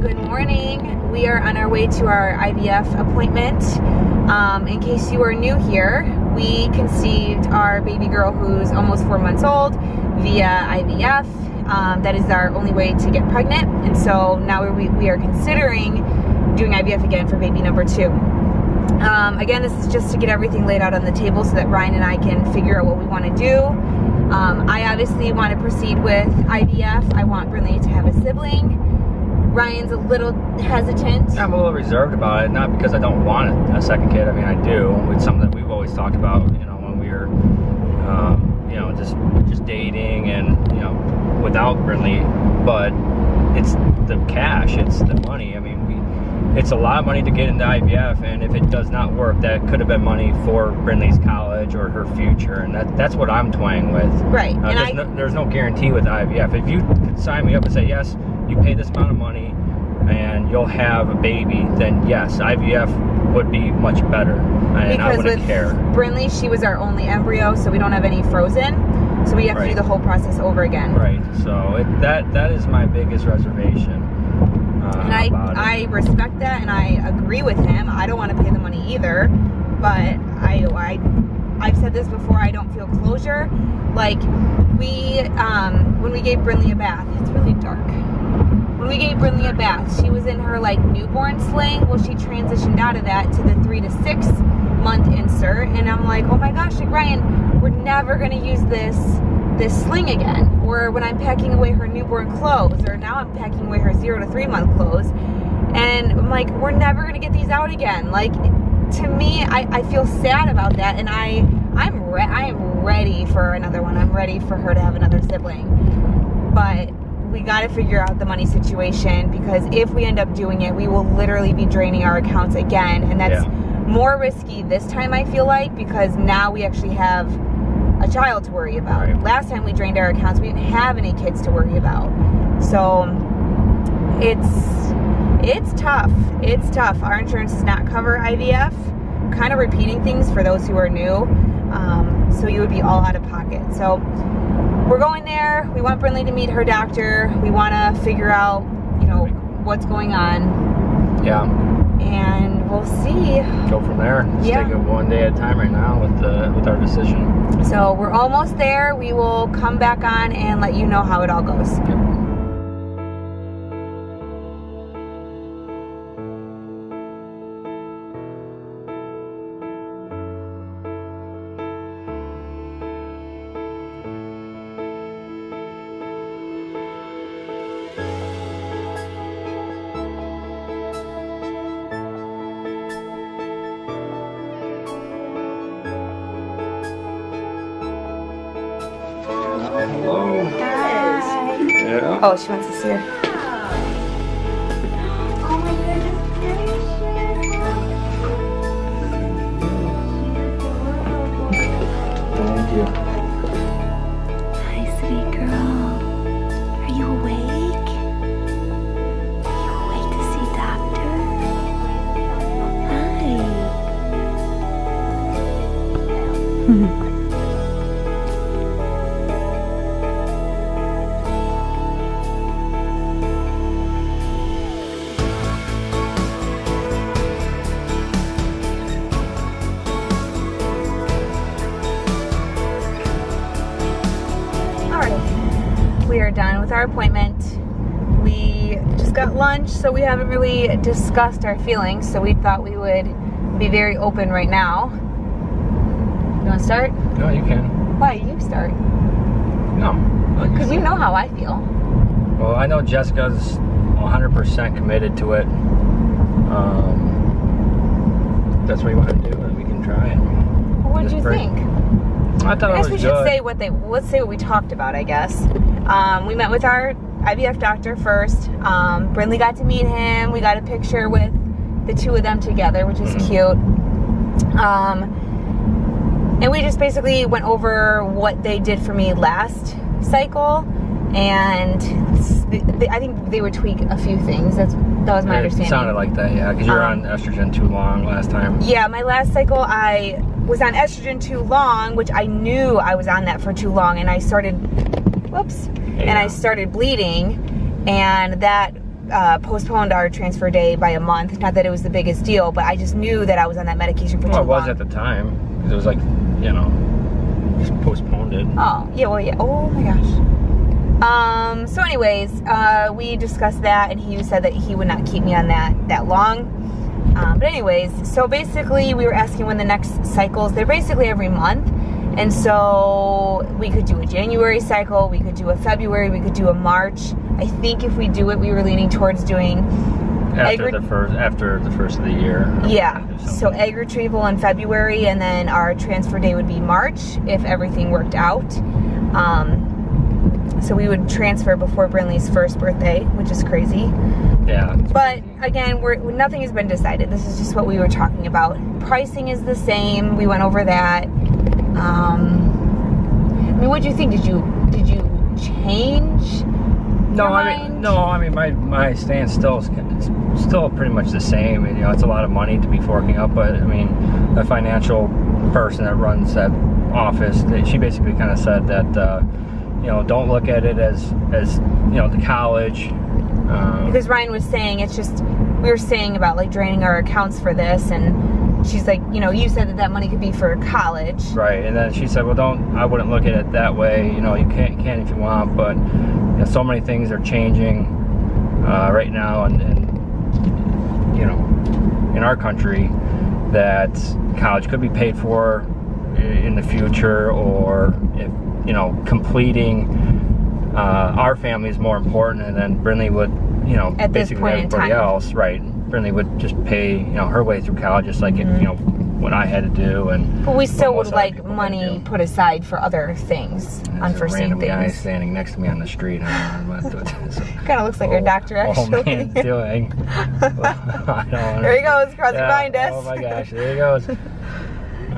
Good morning. We are on our way to our IVF appointment. In case you are new here, we conceived our baby girl who's almost 4 months old via IVF. That is our only way to get pregnant, and so now we are considering doing IVF again for baby number 2. Again, this is just to get everything laid out on the table so that Ryan and I can figure out what we want to do. I obviously want to proceed with IVF. I want Brinley to have a sibling. Ryan's a little hesitant. I'm a little reserved about it, not because I don't want a second kid. I mean, I do. It's something that we've always talked about, you know, when we were, you know, just dating and, you know, without Brinley. But it's the cash, it's the money. I mean, it's a lot of money to get into IVF, and if it does not work, that could have been money for Brinley's college or her future, and that's what I'm toying with. Right. There's no guarantee with IVF. If you could sign me up and say, yes, you pay this amount of money and you'll have a baby, then yes, IVF would be much better, and because I wouldn't care. Brinley, she was our only embryo, so we don't have any frozen, so we have to do the whole process over again. Right. So that is my biggest reservation. And I respect that, and I agree with him. I don't want to pay the money either, but I've said this before, I don't feel closure. Like, when we gave Brinley a bath, it's really dark. When we gave Brinley a bath, she was in her, like, newborn sling. Well, she transitioned out of that to the 3 to 6 month insert, and I'm like, oh my gosh, like, Ryan, we're never going to use this sling again. Or when I'm packing away her newborn clothes, or now I'm packing away her 0 to 3 month clothes, and I'm like, we're never going to get these out again. Like, to me, I feel sad about that, and I am ready for another one. I'm ready for her to have another sibling. But we got to figure out the money situation, because if we end up doing it, we will literally be draining our accounts again, and that's more risky this time, I feel like, because now we actually have a child to worry about. Right. Last time we drained our accounts, we didn't have any kids to worry about. So it's tough. It's tough. Our insurance does not cover IVF. I'm kind of repeating things for those who are new. So you would be all out of pocket. So we're going there. We want Brinley to meet her doctor. We want to figure out, you know, what's going on. Yeah. And we'll see. Go from there. Just take it one day at a time right now with our decision. So we're almost there. We will come back on and let you know how it all goes. Yep. Hello. Hi. Yeah. Oh, she wants to see her. Oh my goodness. Thank you. Hi, sweet girl. Are you awake? Are you awake to see doctor? Hi. We are done with our appointment. We just got lunch, so we haven't really discussed our feelings, so we thought we would be very open right now. You want to start? No, you can. Why? You start. No. Because you know how I feel. Well, I know Jessica's 100% committed to it. That's what you want to do, and we can try it. Well, what did you think? I thought I guess it was we should good. say let's say what we talked about, I guess. We met with our IVF doctor first. Brinley got to meet him. We got a picture with the two of them together, which is cute. And we just basically went over what they did for me last cycle, and I think they would tweak a few things. That was my understanding. It sounded like that, yeah, because you were on estrogen too long last time. Yeah, my last cycle I was on estrogen too long, which I knew I was on that for too long, and I started, and I started bleeding, and that postponed our transfer day by a month. Not that it was the biggest deal, but I just knew that I was on that medication for too long. Well, it was at the time. It was like, you know, just postponed it. Oh, yeah, well, yeah. Oh my gosh. So anyways, we discussed that, and he said that he would not keep me on that long. But anyways, so basically we were asking when the next cycles, they're basically every month. And so we could do a January cycle, we could do a February, we could do a March. I think if we do it, we were leaning towards doing after the first of the year. Yeah, so egg retrieval in February, and then our transfer day would be March if everything worked out. So we would transfer before Brinley's first birthday, which is crazy. Yeah. But again, nothing has been decided. This is just what we were talking about. Pricing is the same. We went over that. I mean, what do you think? Did you change? No, I mean my stance still is still pretty much the same. You know, it's a lot of money to be forking up, but I mean, the financial person that runs that office, she basically kind of said that you know, don't look at it as you know, the college. Because Ryan was saying, it's just, we were saying about like draining our accounts for this, and she's like, you know, you said that money could be for college. Right, and then she said, well, I wouldn't look at it that way. You know, you can if you want, but you know, so many things are changing right now, and you know, in our country, that college could be paid for in the future, or if, you know, completing our family is more important, and then Brinley would, you know, at basically everybody else, right? Brinley would just pay, you know, her way through college, just like, you know, what I had to do. And but we still would like money put aside for other things, unforeseen things. Guy things. standing next to me on the street. Kind of looks like our doctor, actually. Oh, man's doing. There he goes, crossing behind us. Oh my gosh, there he goes.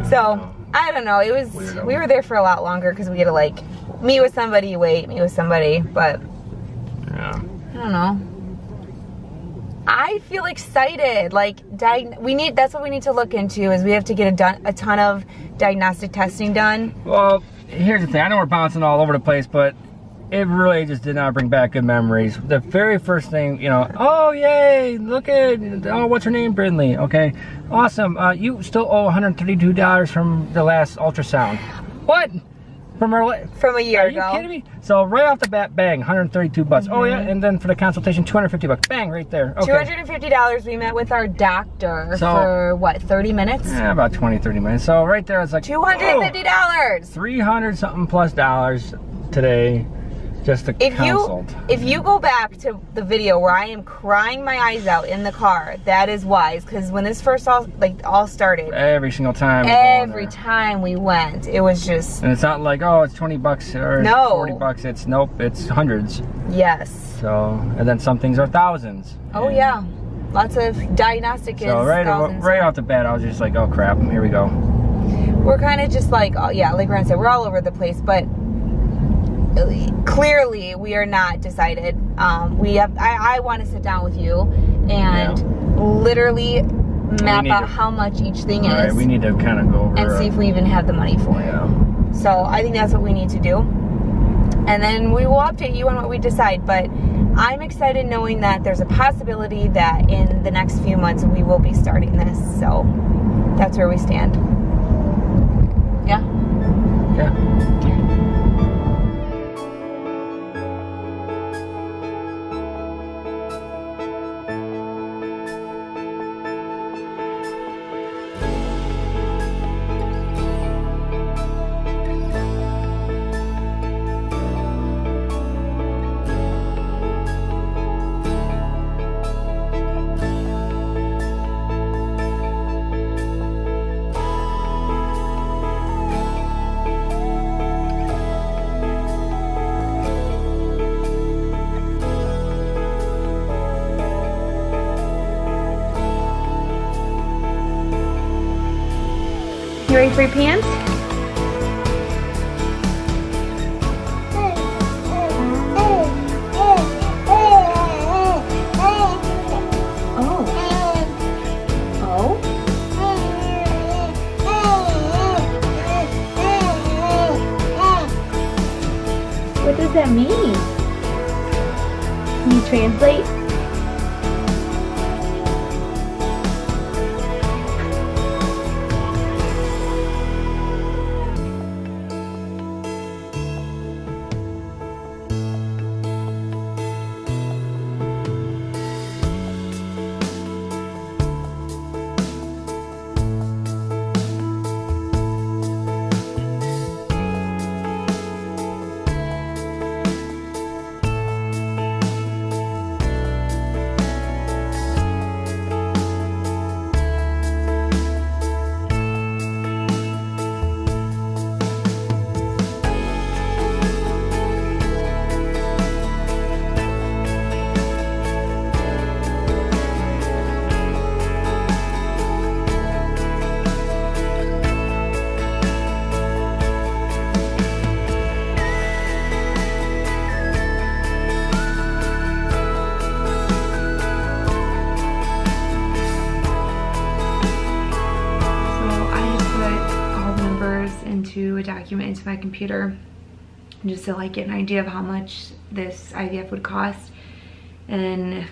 So I don't know. It was weirdo. We were there for a lot longer because we had to like meet with somebody, meet with somebody, but yeah, I don't know. I feel excited. Like that's what we need to look into, is we have to get a ton of diagnostic testing done. Well, here's the thing. I know we're bouncing all over the place, but it really just did not bring back good memories. The very first thing, you know, oh yay, look at, oh, what's her name, Brinley? Okay, awesome. You still owe $132 from the last ultrasound. What? From a year ago. Are you kidding me? So right off the bat, bang, 132 bucks. Oh yeah, and then for the consultation, 250 bucks. Bang, right there. Okay. $250. We met with our doctor for what, 30 minutes? Yeah, about 20, 30 minutes. So right there, it's like $250. $300 something plus today. Just to consult. If you go back to the video where I am crying my eyes out in the car, that is wise. Because when this first all started, every single time, every time we went, it was just. And it's not like, oh, it's 20 bucks or 40 bucks. It's nope, it's hundreds. Yes. So, and then some things are thousands. Oh yeah, lots of diagnostic. So right off the bat, I was just like, oh crap, here we go. We're kind of just like, oh yeah, like Ryan said, we're all over the place, but. Clearly we are not decided. I want to sit down with you and literally map out how much each thing is. Right, we need to kind of go over and see if we even have the money for it. So I think that's what we need to do, and then we will update you on what we decide. But I'm excited knowing that there's a possibility that in the next few months we will be starting this. So that's where we stand. Yeah. You ready for your pants? What does that mean? Can you translate? document into my computer just to like get an idea of how much this IVF would cost. And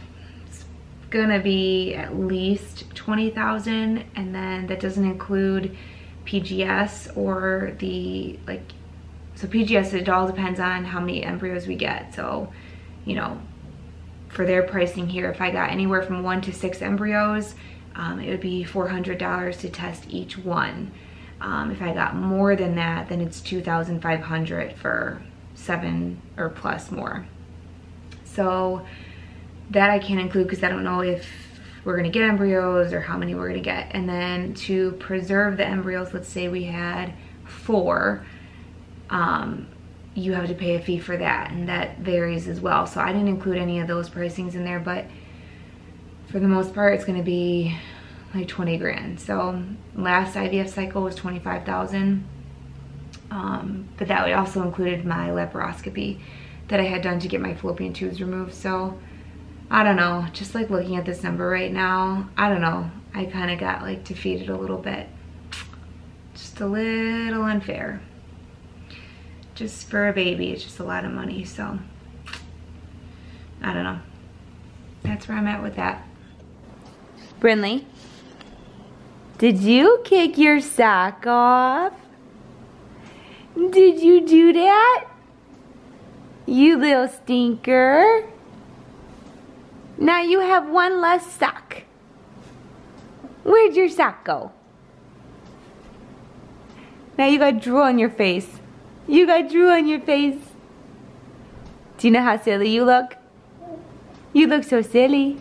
it's gonna be at least $20,000, and then that doesn't include PGS or the so PGS, it all depends on how many embryos we get. So, you know, for their pricing here, if I got anywhere from 1 to 6 embryos, it would be $400 to test each one. If I got more than that, then it's $2,500 for 7 or plus more. So that I can't include because I don't know if we're gonna get embryos or how many we're gonna get. And then to preserve the embryos, let's say we had 4, you have to pay a fee for that, and that varies as well. So I didn't include any of those pricings in there, but for the most part, it's gonna be like 20 grand. So last IVF cycle was 25,000, but that also included my laparoscopy that I had done to get my fallopian tubes removed. So I don't know, just like looking at this number right now, I don't know, I kind of got like defeated a little bit. Just a little unfair. Just for a baby, it's just a lot of money, so I don't know. That's where I'm at with that. Brinley, did you kick your sock off? Did you do that? You little stinker. Now you have one less sock. Where'd your sock go? Now you got drool on your face. You got drool on your face. Do you know how silly you look? You look so silly.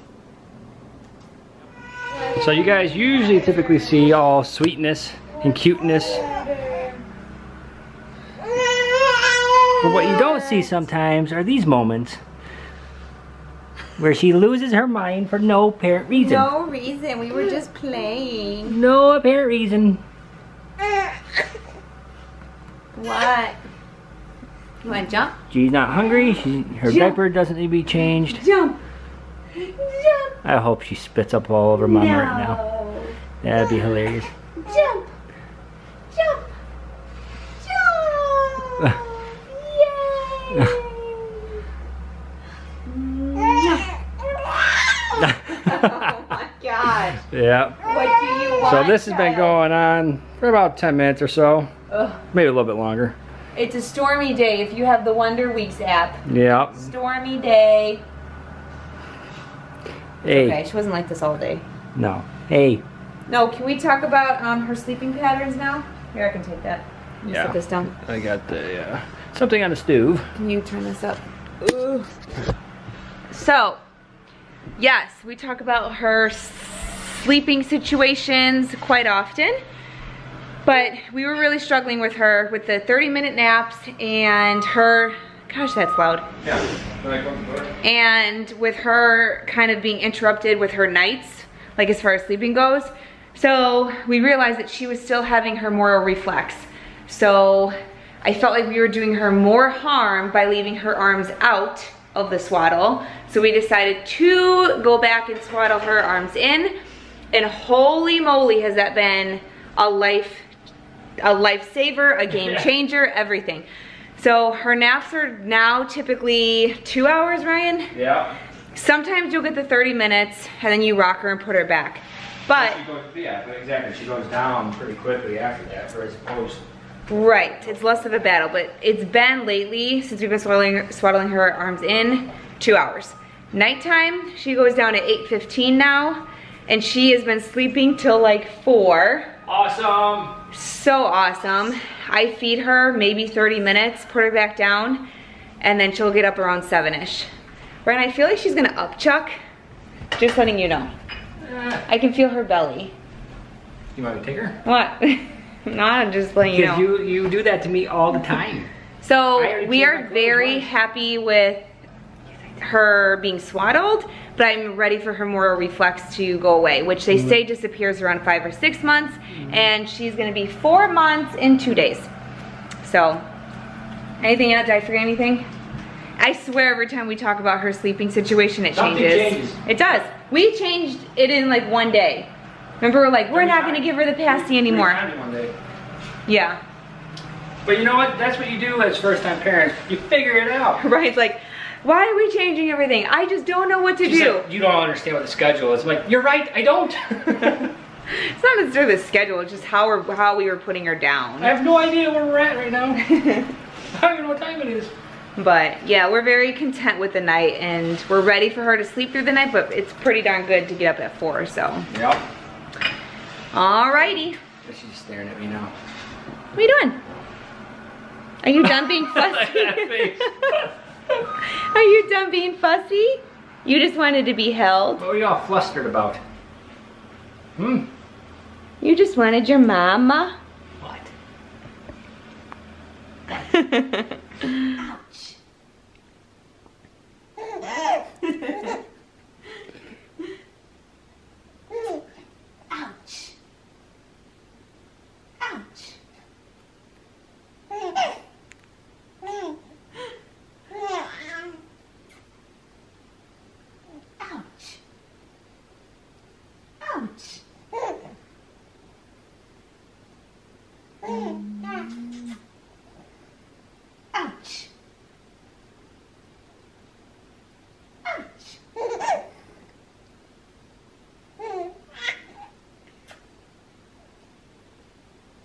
So you guys usually typically see all sweetness and cuteness. But what you don't see sometimes are these moments where she loses her mind for no apparent reason. No reason, we were just playing. No apparent reason. What? You wanna jump? She's not hungry, her diaper doesn't need to be changed. Jump! Jump! I hope she spits up all over Mama right now. That'd be hilarious. Jump! Jump! Jump! Yay! Oh my gosh. Yeah. What do you want? So this has been going on for about 10 minutes or so. Ugh. Maybe a little bit longer. It's a stormy day if you have the Wonder Weeks app. Yeah. Stormy day. Hey. Okay, she wasn't like this all day. No. Hey. No, can we talk about her sleeping patterns now? Here, I can take that. Let me set this down. I got the something on the stove. Can you turn this up? Ooh. So, yes, we talk about her sleeping situations quite often. But we were really struggling with her with the 30-minute naps and her, gosh, that's loud. Yeah. And with her kind of being interrupted with her nights, like as far as sleeping goes. So we realized that she was still having her moral reflex. So I felt like we were doing her more harm by leaving her arms out of the swaddle. So we decided to go back and swaddle her arms in. And holy moly, has that been a lifesaver, a game changer, everything. So her naps are now typically 2 hours, Ryan? Yeah. Sometimes you'll get the 30 minutes and then you rock her and put her back. But yeah, exactly. She goes down pretty quickly after that, as opposed. Right, it's less of a battle, but it's been lately, since we've been swaddling her arms in, 2 hours. Nighttime, she goes down at 8:15 now, and she has been sleeping till like 4. Awesome. So awesome. I feed her maybe 30 minutes, put her back down, and then she'll get up around 7-ish. Brian, I feel like she's gonna upchuck. Just letting you know. I can feel her belly. You want me to take her? What? Not just letting you know. Because you do that to me all the time. So we are very happy with her being swaddled, but I'm ready for her moral reflex to go away, which they say disappears around 5 or 6 months, and she's gonna be 4 months in 2 days. So, anything else? Did I forget anything? I swear every time we talk about her sleeping situation, it changes. It does. We changed it in like 1 day. Remember, we're like, we're not gonna give her the pasty anymore. Yeah. But you know what? That's what you do as first-time parents. You figure it out. Right, it's like, why are we changing everything? I just don't know what to do. Said, you don't understand what the schedule is. I'm like, you're right, I don't. It's not necessarily the schedule, it's just how we were putting her down. I have no idea where we're at right now. I don't even know what time it is. But yeah, we're very content with the night, and we're ready for her to sleep through the night, but it's pretty darn good to get up at 4, so. Yep. Alrighty. She's staring at me now. What are you doing? Are you done being fussy? Are you done being fussy? You just wanted to be held? What are you all flustered about? Hmm? You just wanted your mama? What? Ouch. Ouch. Ouch. Ouch. Ouch. Ouch. Ouch.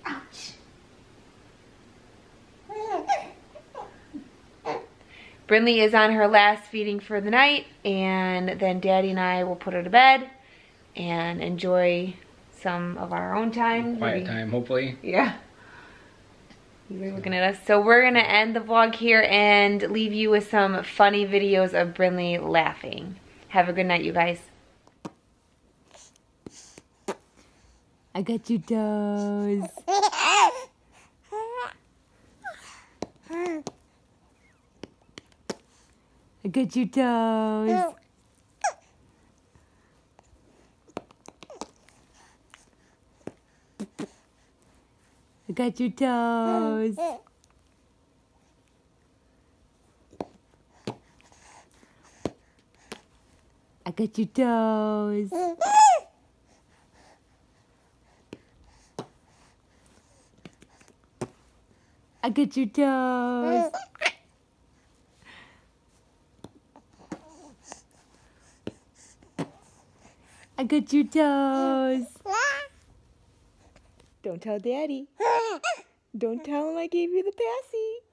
Ouch. Brinley is on her last feeding for the night, and then Daddy and I will put her to bed and enjoy some of our own time. Quiet time, hopefully. Yeah. You're looking at us. So we're gonna end the vlog here and leave you with some funny videos of Brinley laughing. Have a good night, you guys. I got you, toes. I got you, toes. I got your toes. I got your toes. I got your toes. I got your toes. Don't tell Daddy. Don't tell him I gave you the passy.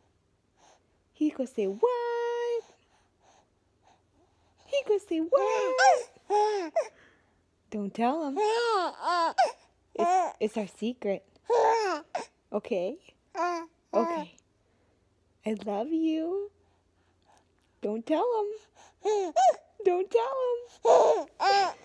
He gonna say what? He gonna say what? Don't tell him. It's our secret. Okay? Okay. I love you. Don't tell him. Don't tell him.